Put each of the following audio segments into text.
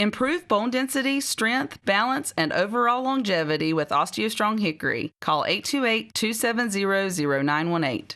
Improve bone density, strength, balance, and overall longevity with OsteoStrong Hickory. Call 828-270-0918.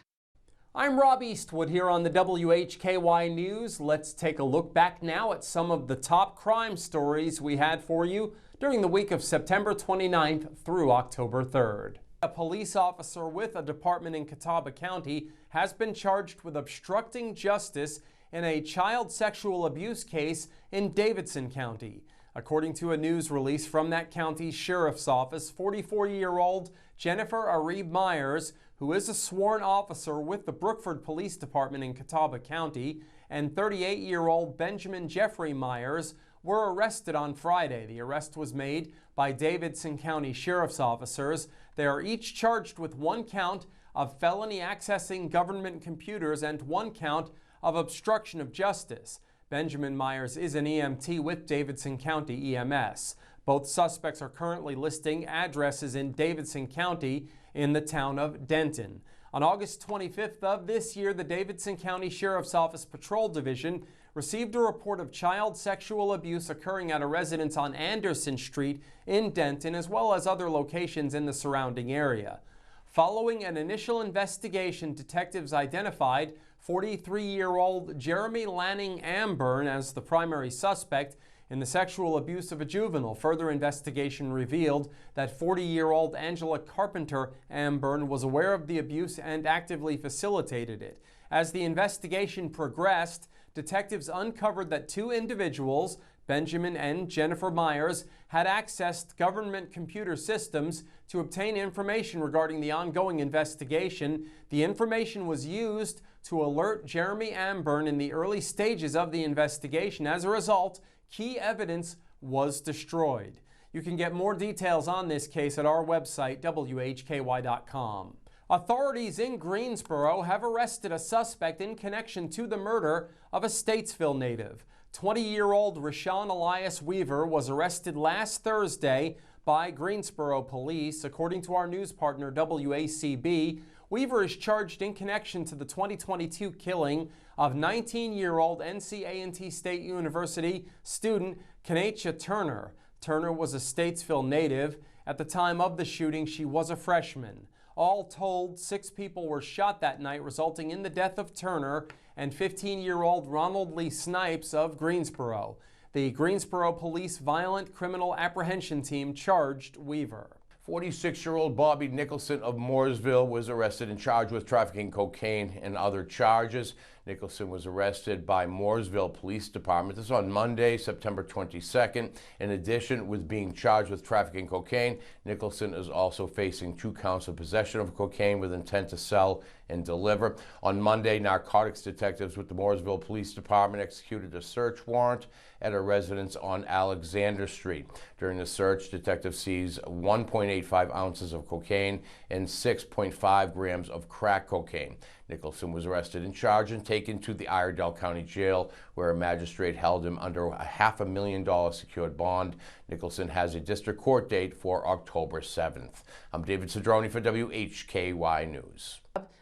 I'm Rob Eastwood here on the WHKY News. Let's take a look back now at some of the top crime stories we had for you during the week of September 29th through October 3rd. A police officer with a department in Catawba County has been charged with obstructing justice in a child sexual abuse case in Davidson County. According to a news release from that county's sheriff's office, 44-year-old Jennifer Arebe Myers, who is a sworn officer with the Brookford Police Department in Catawba County, and 38-year-old Benjamin Jeffrey Myers were arrested on Friday. The arrest was made by Davidson County Sheriff's officers. They are each charged with 1 count of felony accessing government computers and 1 count of obstruction of justice. Benjamin Myers is an EMT with Davidson County EMS. Both suspects are currently listing addresses in Davidson County in the town of Denton. On August 25th of this year, the Davidson County Sheriff's Office Patrol Division received a report of child sexual abuse occurring at a residence on Anderson Street in Denton, as well as other locations in the surrounding area. Following an initial investigation, detectives identified 43-year-old Jeremy Lanning Amburn as the primary suspect in the sexual abuse of a juvenile. Further investigation revealed that 40-year-old Angela Carpenter Amburn was aware of the abuse and actively facilitated it. As the investigation progressed, detectives uncovered that 2 individuals, Benjamin and Jennifer Myers, had accessed government computer systems to obtain information regarding the ongoing investigation. The information was used to alert Jeremy Amburn in the early stages of the investigation. As a result, key evidence was destroyed. You can get more details on this case at our website, WHKY.com. Authorities in Greensboro have arrested a suspect in connection to the murder of a Statesville native. 20-year-old Rashawn Elias Weaver was arrested last Thursday by Greensboro police. According to our news partner WACB, Weaver is charged in connection to the 2022 killing of 19-year-old NC A&T State University student Kanacha Turner. Turner was a Statesville native. At the time of the shooting, she was a freshman. All told, 6 people were shot that night, resulting in the death of Turner and 15-year-old Ronald Lee Snipes of Greensboro. The Greensboro Police Violent Criminal Apprehension Team charged Weaver. 46-year-old Bobby Nicholson of Mooresville was arrested and charged with trafficking cocaine and other charges. Nicholson was arrested by Mooresville Police Department. This is on Monday, September 22nd. In addition, with being charged with trafficking cocaine, Nicholson is also facing 2 counts of possession of cocaine with intent to sell and deliver. On Monday, narcotics detectives with the Mooresville Police Department executed a search warrant at a residence on Alexander Street. During the search, detectives seized 1.85 ounces of cocaine and 6.5 grams of crack cocaine. Nicholson was arrested and charged and taken to the Iredell County Jail, where a magistrate held him under a $500,000 secured bond. Nicholson has a district court date for October 7th. I'm David Cedrone for WHKY News.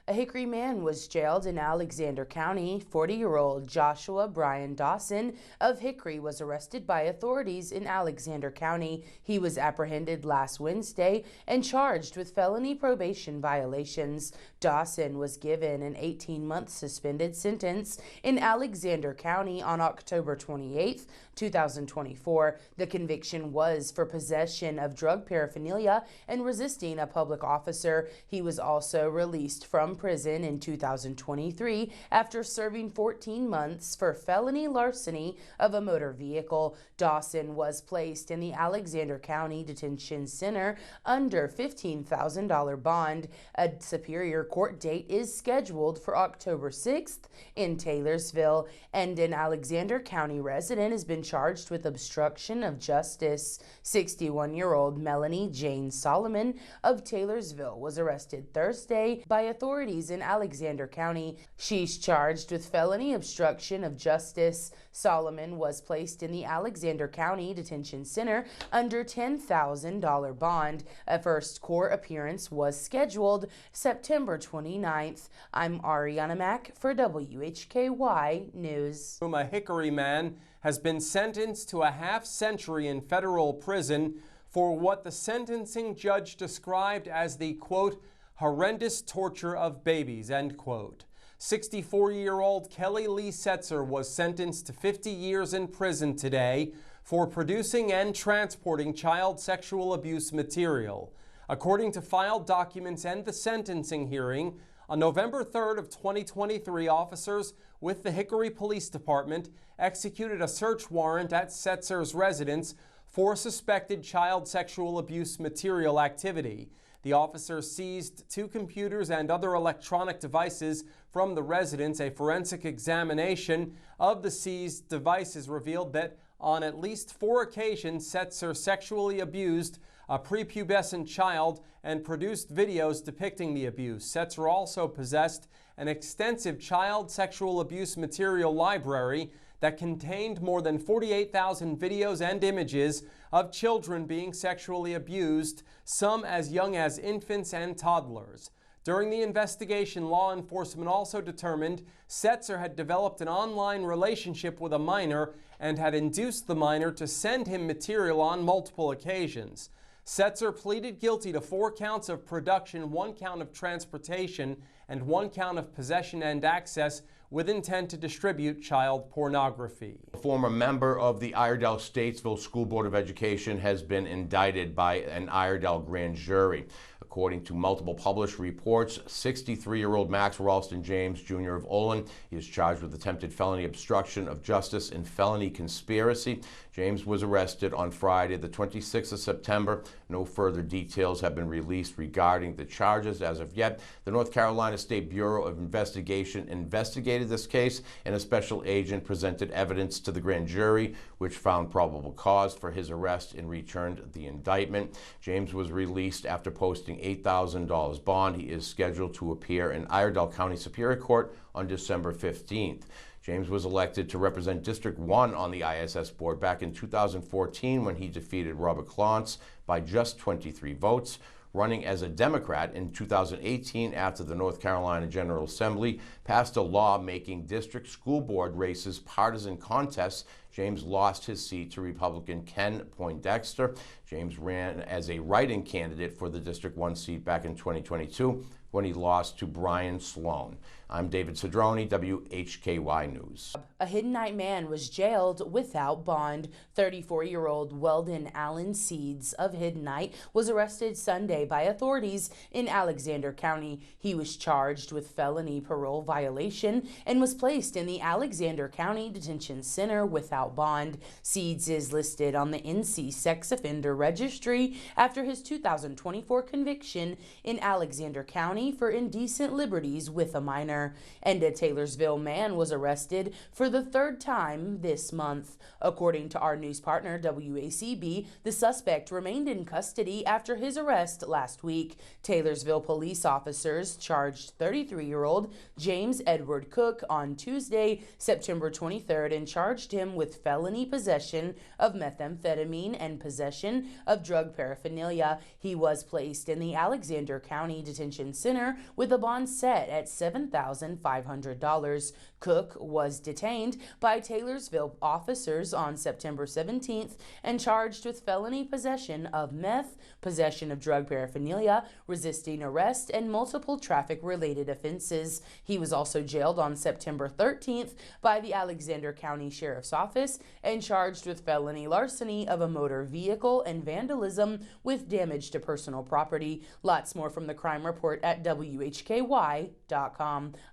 A Hickory man was jailed in Alexander County. 40-year-old Joshua Brian Dawson of Hickory was arrested by authorities in Alexander County. He was apprehended last Wednesday and charged with felony probation violations. Dawson was given an 18-month suspended sentence in Alexander County on October 28, 2024. The conviction was for possession of drug paraphernalia and resisting a public officer. He was also released from prison in 2023 after serving 14 months for felony larceny of a motor vehicle. Dawson was placed in the Alexander County Detention Center under $15,000 bond. A Superior Court date is scheduled for October 6th in Taylorsville, and an Alexander County resident has been charged with obstruction of justice. 61-year-old Melanie Jane Solomon of Taylorsville was arrested Thursday by authorities in Alexander County. She's charged with felony obstruction of justice. Solomon was placed in the Alexander County Detention Center under $10,000 bond. A first court appearance was scheduled September 29th. I'm Ariana Mack for WHKY News. A Hickory man has been sentenced to a half-century in federal prison for what the sentencing judge described as the, quote, horrendous torture of babies, end quote. 64-year-old Kelly Lee Setzer was sentenced to 50 years in prison today for producing and transporting child sexual abuse material. According to filed documents and the sentencing hearing, on November 3rd of 2023, officers with the Hickory Police Department executed a search warrant at Setzer's residence for suspected child sexual abuse material activity. The officers seized 2 computers and other electronic devices from the residence. A forensic examination of the seized devices revealed that on at least 4 occasions, Setzer sexually abused a prepubescent child and produced videos depicting the abuse. Setzer also possessed an extensive child sexual abuse material library that contained more than 48,000 videos and images of children being sexually abused, some as young as infants and toddlers. During the investigation, law enforcement also determined Setzer had developed an online relationship with a minor and had induced the minor to send him material on multiple occasions. Setzer pleaded guilty to 4 counts of production, 1 count of transportation, and 1 count of possession and access with intent to distribute child pornography. A former member of the Iredell Statesville School Board of Education has been indicted by an Iredell grand jury. According to multiple published reports, 63-year-old Max Ralston James, Jr. of Olin, he is charged with attempted felony obstruction of justice and felony conspiracy. James was arrested on Friday, the 26th of September. No further details have been released regarding the charges as of yet. The North Carolina State Bureau of Investigation investigated this case, and a special agent presented evidence to the grand jury, which found probable cause for his arrest and returned the indictment. James was released after posting $8,000 bond. He is scheduled to appear in Iredell County Superior Court on December 15th. James was elected to represent District 1 on the ISS board back in 2014 when he defeated Robert Clontz by just 23 votes. Running as a Democrat in 2018 after the North Carolina General Assembly passed a law making district school board races partisan contests, James lost his seat to Republican Ken Poindexter. James ran as a write-in candidate for the District 1 seat back in 2022 when he lost to Brian Sloan. I'm David Cedrone, WHKY News. A Hiddenite man was jailed without bond. 34-year-old Weldon Allen Seeds of Hiddenite was arrested Sunday by authorities in Alexander County. He was charged with felony parole violation and was placed in the Alexander County Detention Center without bond. Seeds is listed on the NC Sex Offender Registry after his 2024 conviction in Alexander County for indecent liberties with a minor. And a Taylorsville man was arrested for the 3rd time this month. According to our news partner WACB, the suspect remained in custody after his arrest last week. Taylorsville police officers charged 33-year-old James Edward Cook on Tuesday, September 23rd, and charged him with felony possession of methamphetamine and possession of drug paraphernalia. He was placed in the Alexander County Detention Center with a bond set at $7,500. Cook was detained by Taylorsville officers on September 17th and charged with felony possession of meth, possession of drug paraphernalia, resisting arrest, and multiple traffic-related offenses. He was also jailed on September 13th by the Alexander County Sheriff's Office and charged with felony larceny of a motor vehicle and vandalism with damage to personal property. Lots more from the crime report at WHKY.com.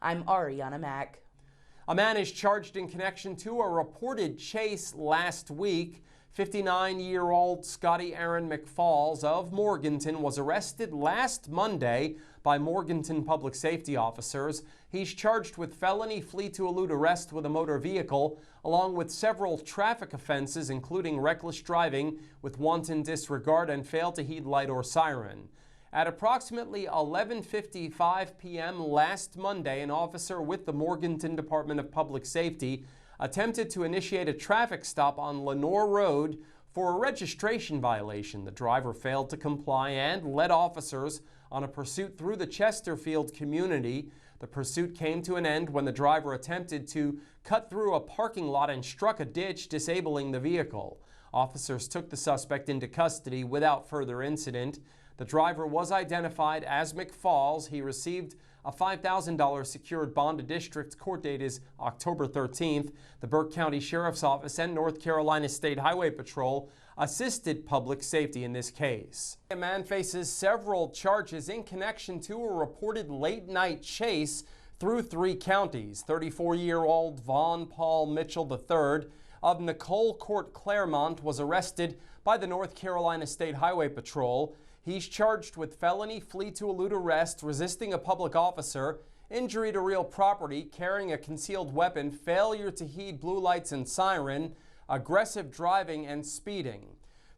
I'm Ariana Mack. A man is charged in connection to a reported chase last week. 59-year-old Scotty Aaron McFalls of Morganton was arrested last Monday by Morganton public safety officers. He's charged with felony flee to elude arrest with a motor vehicle, along with several traffic offenses, including reckless driving with wanton disregard and fail to heed light or siren. At approximately 11:55 p.m. last Monday, an officer with the Morganton Department of Public Safety attempted to initiate a traffic stop on Lenore Road for a registration violation. The driver failed to comply and led officers on a pursuit through the Chesterfield community. The pursuit came to an end when the driver attempted to cut through a parking lot and struck a ditch, disabling the vehicle. Officers took the suspect into custody without further incident. The driver was identified as McFalls. He received a $5,000 secured bond. A district court date is October 13th. The Burke County Sheriff's Office and North Carolina State Highway Patrol assisted public safety in this case. A man faces several charges in connection to a reported late-night chase through 3 counties. 34-year-old Vaughn Paul Mitchell III of Nicole Court, Claremont, was arrested by the North Carolina State Highway Patrol. He's charged with felony, flee to elude arrest, resisting a public officer, injury to real property, carrying a concealed weapon, failure to heed blue lights and siren, aggressive driving, and speeding.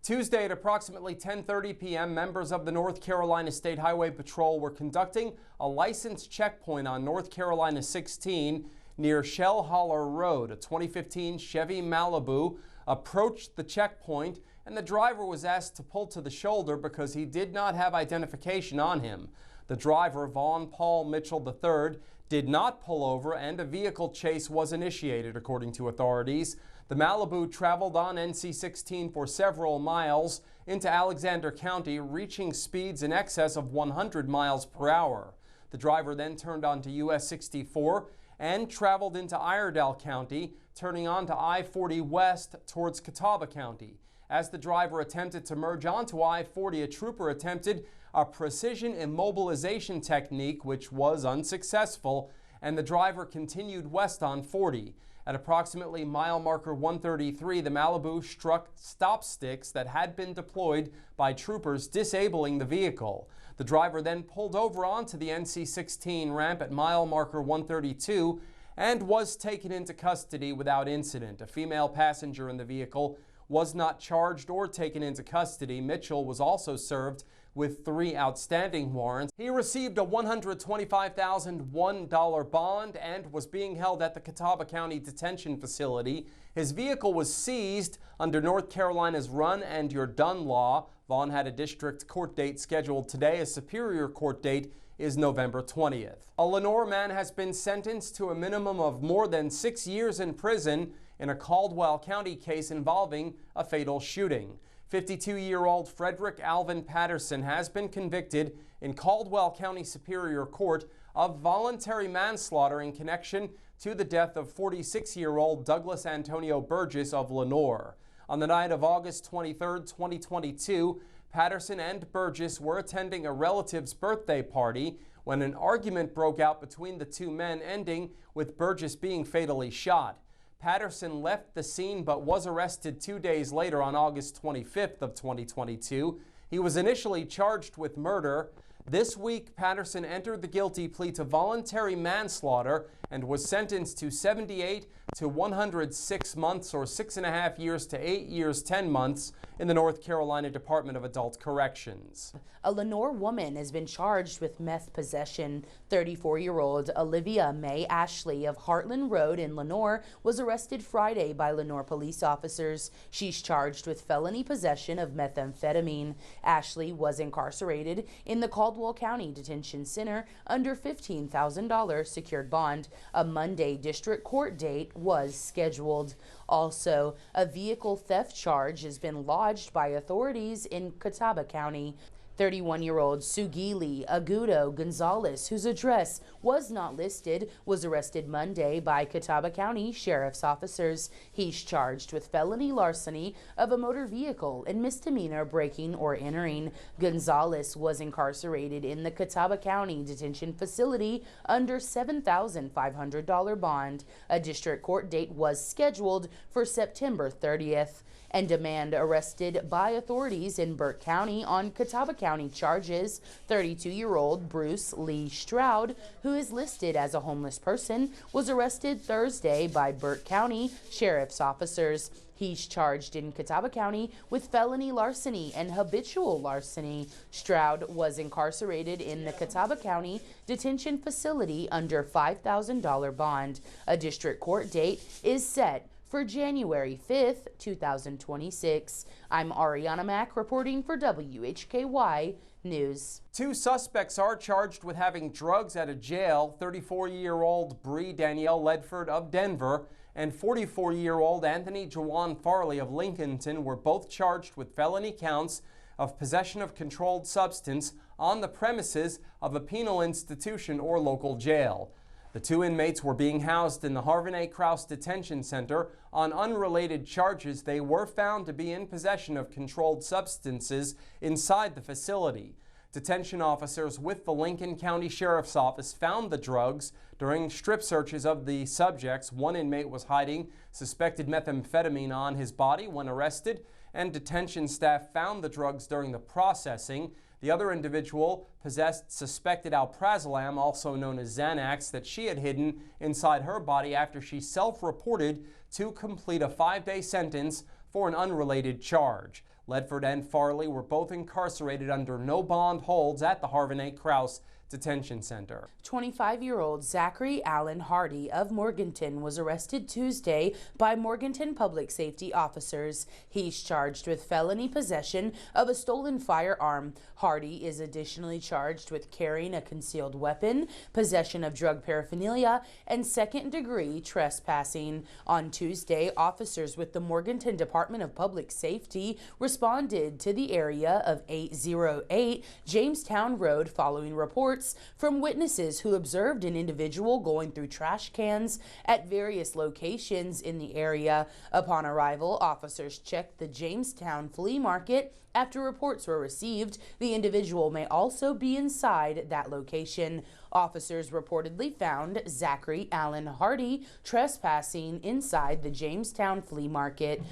Tuesday at approximately 10:30 p.m., members of the North Carolina State Highway Patrol were conducting a license checkpoint on North Carolina 16 near Shell Holler Road. A 2015 Chevy Malibu approached the checkpoint, and the driver was asked to pull to the shoulder because he did not have identification on him. The driver, Vaughn Paul Mitchell III, did not pull over, and a vehicle chase was initiated, according to authorities. The Malibu traveled on NC-16 for several miles into Alexander County, reaching speeds in excess of 100 miles per hour. The driver then turned onto US 64 and traveled into Iredell County, turning onto I-40 west towards Catawba County. As the driver attempted to merge onto I-40, a trooper attempted a precision immobilization technique, which was unsuccessful, and the driver continued west on 40. At approximately mile marker 133, the Malibu struck stop sticks that had been deployed by troopers, disabling the vehicle. The driver then pulled over onto the NC-16 ramp at mile marker 132 and was taken into custody without incident. A female passenger in the vehicle was not charged or taken into custody. Mitchell was also served with 3 outstanding warrants. He received a $125,001 bond and was being held at the Catawba County Detention Facility. His vehicle was seized under North Carolina's Run and You're Done law. Vaughn had a district court date scheduled today. A superior court date is November 20th. A Lenore man has been sentenced to a minimum of more than 6 years in prison in a Caldwell County case involving a fatal shooting. 52-year-old Frederick Alvin Patterson has been convicted in Caldwell County Superior Court of voluntary manslaughter in connection to the death of 46-year-old Douglas Antonio Burgess of Lenore. On the night of August 23, 2022, Patterson and Burgess were attending a relative's birthday party when an argument broke out between the two men, ending with Burgess being fatally shot. Patterson left the scene but was arrested 2 days later on August 25th of 2022. He was initially charged with murder. This week, Patterson entered the guilty plea to voluntary manslaughter and was sentenced to 78 to 106 months, or 6.5 years to 8 years 10 months in the North Carolina Department of Adult Corrections. A Lenore woman has been charged with meth possession. 34-year-old Olivia Mae Ashley of Heartland Road in Lenore was arrested Friday by Lenore police officers. She's charged with felony possession of methamphetamine. Ashley was incarcerated in the Caldwell County Detention Center under $15,000 secured bond. A Monday district court date was scheduled. Also, a vehicle theft charge has been lodged by authorities in Catawba County. 31-year-old Sugili Agudo Gonzalez, whose address was not listed, was arrested Monday by Catawba County Sheriff's officers. He's charged with felony larceny of a motor vehicle and misdemeanor breaking or entering. Gonzalez was incarcerated in the Catawba County Detention Facility under $7,500 bond. A district court date was scheduled for September 30th. and a man arrested by authorities in Burke County on Catawba County charges. 32-year-old Bruce Lee Stroud, who is listed as a homeless person, was arrested Thursday by Burke County Sheriff's officers. He's charged in Catawba County with felony larceny and habitual larceny. Stroud was incarcerated in the Catawba County detention facility under $5,000 bond. A district court date is set for January 5th, 2026. I'm Ariana Mack reporting for WHKY News. 2 suspects are charged with having drugs at a jail. 34-year-old Bree Danielle Ledford of Denver and 44-year-old Anthony Jawan Farley of Lincolnton were both charged with felony counts of possession of controlled substance on the premises of a penal institution or local jail. The 2 inmates were being housed in the Harvin A. Krause Detention Center on unrelated charges. They were found to be in possession of controlled substances inside the facility. Detention officers with the Lincoln County Sheriff's Office found the drugs during strip searches of the subjects. 1 inmate was hiding suspected methamphetamine on his body when arrested, and detention staff found the drugs during the processing. The other individual possessed suspected alprazolam, also known as Xanax, that she had hidden inside her body after she self-reported to complete a 5-day sentence for an unrelated charge. Ledford and Farley were both incarcerated under no bond holds at the Harvin A. Krause Detention Center. 25-year-old Zachary Allen Hardy of Morganton was arrested Tuesday by Morganton public safety officers. He's charged with felony possession of a stolen firearm. Hardy is additionally charged with carrying a concealed weapon, possession of drug paraphernalia, and second-degree trespassing. On Tuesday, officers with the Morganton Department of Public Safety responded to the area of 808 Jamestown Road following reports from witnesses who observed an individual going through trash cans at various locations in the area. Upon arrival, officers checked the Jamestown flea market. After reports were received, the individual may also be inside that location. Officers reportedly found Zachary Allen Hardy trespassing inside the Jamestown flea market.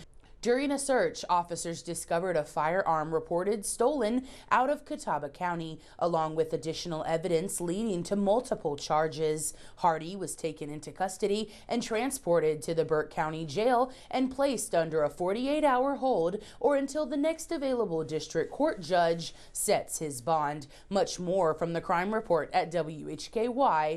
During a search, officers discovered a firearm reported stolen out of Catawba County, along with additional evidence leading to multiple charges. Hardy was taken into custody and transported to the Burke County Jail and placed under a 48-hour hold or until the next available district court judge sets his bond. Much more from the crime report at WHKY.com.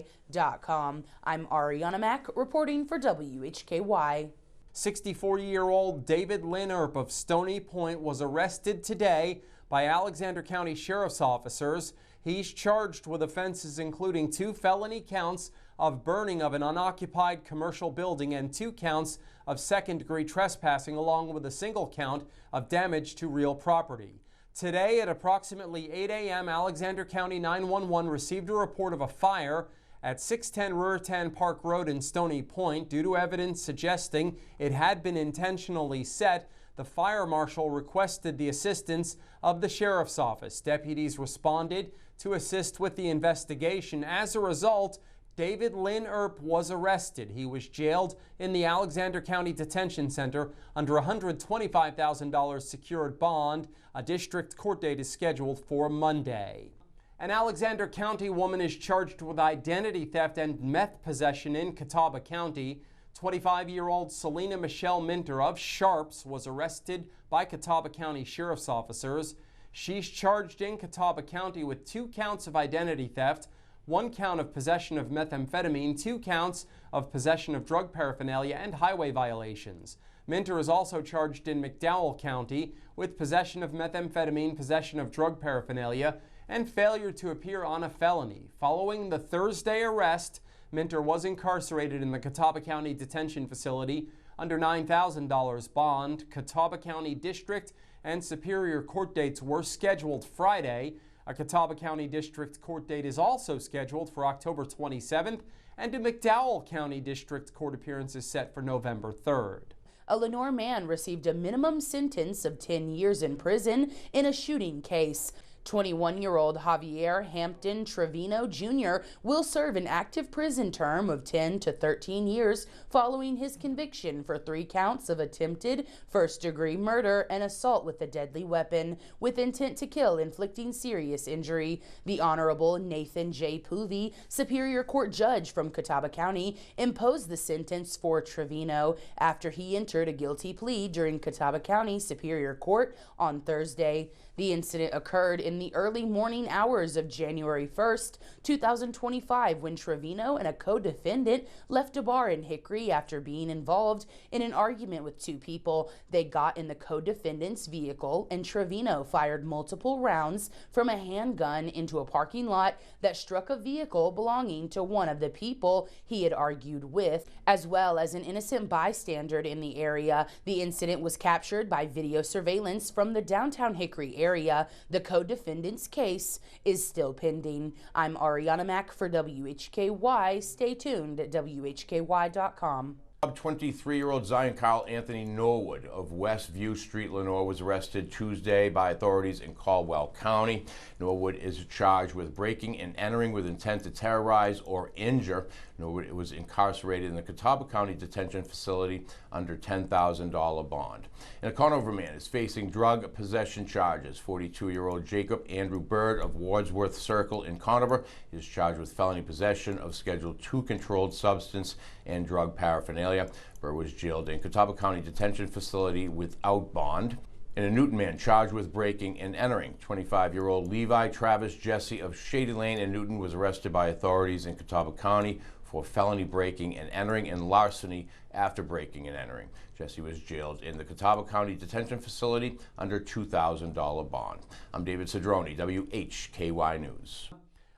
I'm Ariana Mack reporting for WHKY. 64-year-old David Lynn Earp of Stony Point was arrested today by Alexander County Sheriff's officers. He's charged with offenses including 2 felony counts of burning of an unoccupied commercial building and 2 counts of second-degree trespassing, along with a single count of damage to real property. Today at approximately 8 a.m., Alexander County 911 received a report of a fire at 610 Ruritan Park Road in Stony Point. Due to evidence suggesting it had been intentionally set, the fire marshal requested the assistance of the sheriff's office. Deputies responded to assist with the investigation. As a result, David Lynn Earp was arrested. He was jailed in the Alexander County Detention Center under a $125,000 secured bond. A district court date is scheduled for Monday. An Alexander County woman is charged with identity theft and meth possession in Catawba County. 25-year-old Selena Michelle Minter of Sharps was arrested by Catawba County Sheriff's officers. She's charged in Catawba County with 2 counts of identity theft, 1 count of possession of methamphetamine, 2 counts of possession of drug paraphernalia, and highway violations. Minter is also charged in McDowell County with possession of methamphetamine, possession of drug paraphernalia, and failure to appear on a felony. Following the Thursday arrest, Minter was incarcerated in the Catawba County Detention Facility under $9,000 bond. Catawba County District and Superior Court dates were scheduled Friday. A Catawba County District Court date is also scheduled for October 27th, and a McDowell County District Court appearance is set for November 3rd. A Lenore man received a minimum sentence of 10 years in prison in a shooting case. 21-year-old Javier Hampton Trevino Jr. will serve an active prison term of 10 to 13 years following his conviction for 3 counts of attempted first-degree murder and assault with a deadly weapon with intent to kill, inflicting serious injury. The Honorable Nathan J. Poovey, Superior Court judge from Catawba County, imposed the sentence for Trevino after he entered a guilty plea during Catawba County Superior Court on Thursday. The incident occurred in the early morning hours of January 1st, 2025, when Trevino and a co-defendant left a bar in Hickory after being involved in an argument with 2 people. They got in the co-defendant's vehicle, and Trevino fired multiple rounds from a handgun into a parking lot that struck a vehicle belonging to one of the people he had argued with, as well as an innocent bystander in the area. The incident was captured by video surveillance from the downtown Hickory area. The co-defendant's case is still pending. I'm Ariana Mack for WHKY. Stay tuned at WHKY.com. 23-year-old Zion Carl Anthony Norwood of Westview Street, Lenore, was arrested Tuesday by authorities in Caldwell County. Norwood is charged with breaking and entering with intent to terrorize or injure. Norwood was incarcerated in the Catawba County Detention Facility under $10,000 bond. And a Conover man is facing drug possession charges. 42-year-old Jacob Andrew Bird of Wardsworth Circle in Conover is charged with felony possession of Schedule II controlled substance and drug paraphernalia. Bird was jailed in Catawba County Detention Facility without bond. And a Newton man charged with breaking and entering. 25-year-old Levi Travis Jesse of Shady Lane in Newton was arrested by authorities in Catawba County for felony breaking and entering and larceny after breaking and entering. Jesse was jailed in the Catawba County Detention Facility under $2,000 bond. I'm David Cedrone, WHKY News.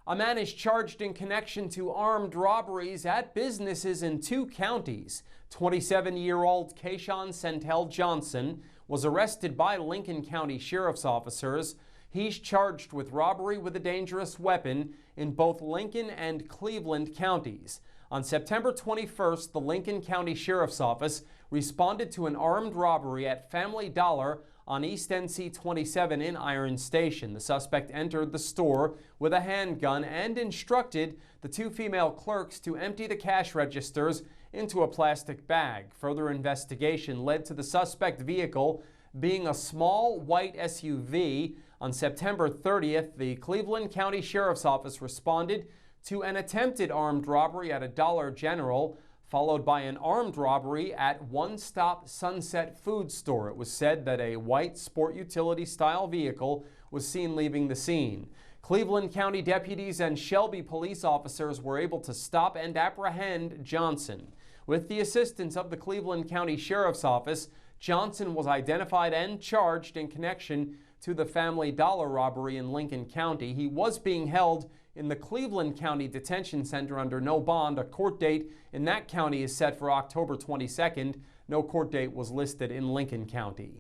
A man is charged in connection to armed robberies at businesses in 2 counties. 27-year-old Kayshawn Centel Johnson was arrested by Lincoln County Sheriff's officers. He's charged with robbery with a dangerous weapon in both Lincoln and Cleveland counties. On September 21st, the Lincoln County Sheriff's Office responded to an armed robbery at Family Dollar on East NC 27 in Iron Station. The suspect entered the store with a handgun and instructed the 2 female clerks to empty the cash registers into a plastic bag. Further investigation led to the suspect vehicle being a small white SUV. On September 30th, the Cleveland County Sheriff's Office responded to an attempted armed robbery at a Dollar General, followed by an armed robbery at One Stop Sunset Food Store. It was said that a white sport utility style vehicle was seen leaving the scene. Cleveland County deputies and Shelby police officers were able to stop and apprehend Johnson. With the assistance of the Cleveland County Sheriff's Office, Johnson was identified and charged in connection to the Family Dollar robbery in Lincoln County. He was being held in the Cleveland County Detention Center under no bond. A court date in that county is set for October 22nd. No court date was listed in Lincoln County.